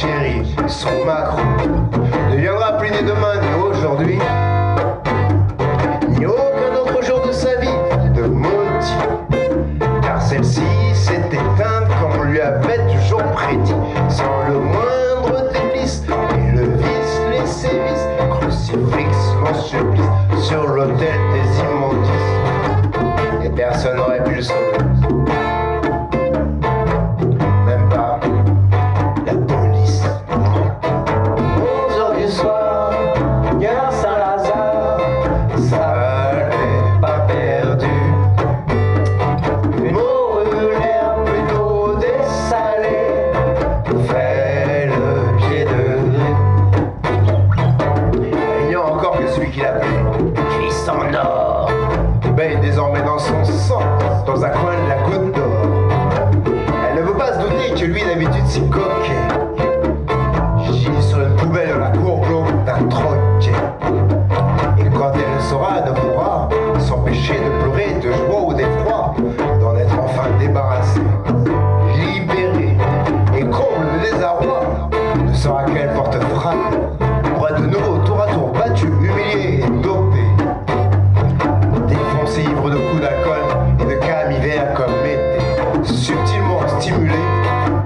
chérie, son Macron ne viendra plus ni demain ni aujourd'hui, ni aucun autre jour de sa vie de maudit, car celle-ci s'est éteinte comme on lui avait toujours prédit, sans le moindre délice, et le vice, les sévices, crucifix, mon supplice, sur l'autel des immondices, et personne n'aurait pu le sauver. Même pas la police. 11h du soir, gare Saint-Lazare, ça n'est pas perdu. Une brûlèrent plutôt dessalée, fait le pied de grue. Il n'y a encore que celui qui l'appelait, Qui s'endort, baigne désormais dans son sang, dans un coin de la Côte d'Or. Elle ne veut pas se douter que lui d'habitude si coquet gît sur une poubelle dans la cour glauque d'un troquet. Et quand elle le saura, ne pourra s'empêcher de pleurer de joie ou d'effroi, d'en être enfin débarrassée, libérée, et comble de désarroi, ne saura quelle porte frappe, pour être de nouveau tour à tour battu, humilié et dopé, défoncé ivre de coups d'alcool et de cam hiver comme été, subtilement stimulé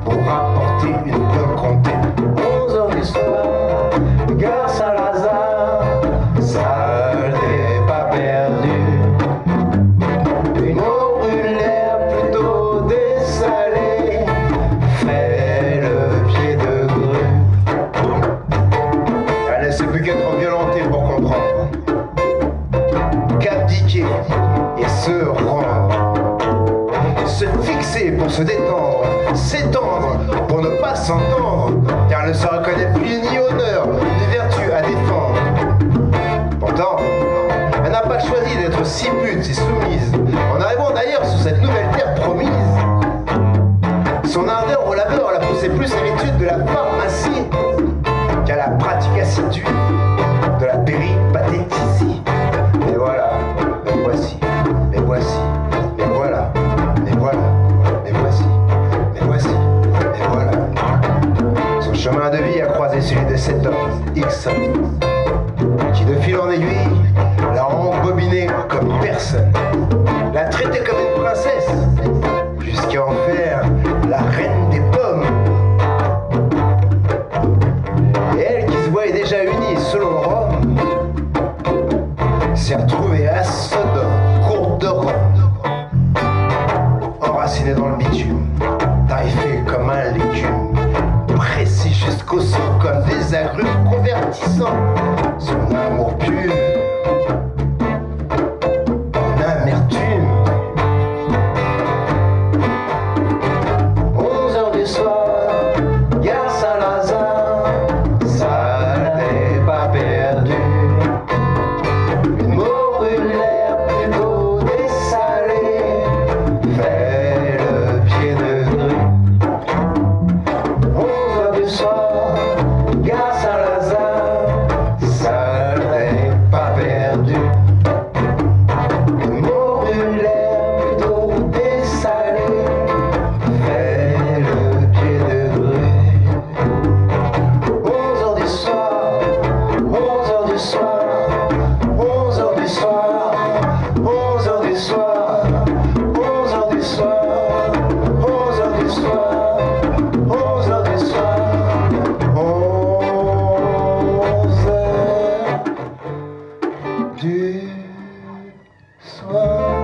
pour rapporter une bonne comptée. 11h du soir, gare Saint-Lazare, ça n'est pas perdu. Une eau brûlèrent plutôt dessalée, fait le pied de grue. Elle ne sait plus qu'être violentée pour comprendre, qu'abdiquer et se rendre, se fixer pour se détendre, s'étendre pour ne pas s'entendre, car elle ne se reconnaît plus ni honneur ni vertu à défendre. Pourtant, elle n'a pas choisi d'être si pute, si soumise, en arrivant d'ailleurs sur cette nouvelle terre promise. Son ardeur au labeur l'a poussé plus à l'étude de la pharmacie qu'à la pratique assidue de la péripatétisie. Et voilà, me voici, me voici, et voilà, et voilà, me voici, me voici, et voilà. Son chemin de vie a croisé celui de cet homme, X, qui de fil en aiguille l'a embobinée comme personne, l'a traitée comme une princesse, jusqu'à en faire la reine des pommes. Et elle, qui se voyait déjà unie selon Rome, s'est retrouvée à Sodome, cour de Rome, enracinée dans le bitume, tarifée comme un légume, précis jusqu'au sang comme des agrumes convertissant son amour pur en amertume. 11h du soir, gare Saint-Lazare, ça n'est pas perdu. Une eau brûlèrent plutôt dessalée, fait le pied de grue. 11h du soir, gare Saint-Lazare, ça n'est pas perdu. Une eau brûlèrent plutôt dessalée, fait le pied de grue. 11h du soir, 11h du soir, 11h du soir, 11h du soir, 11h du soir, 11h du soir, 11h du soir, 11h du soir.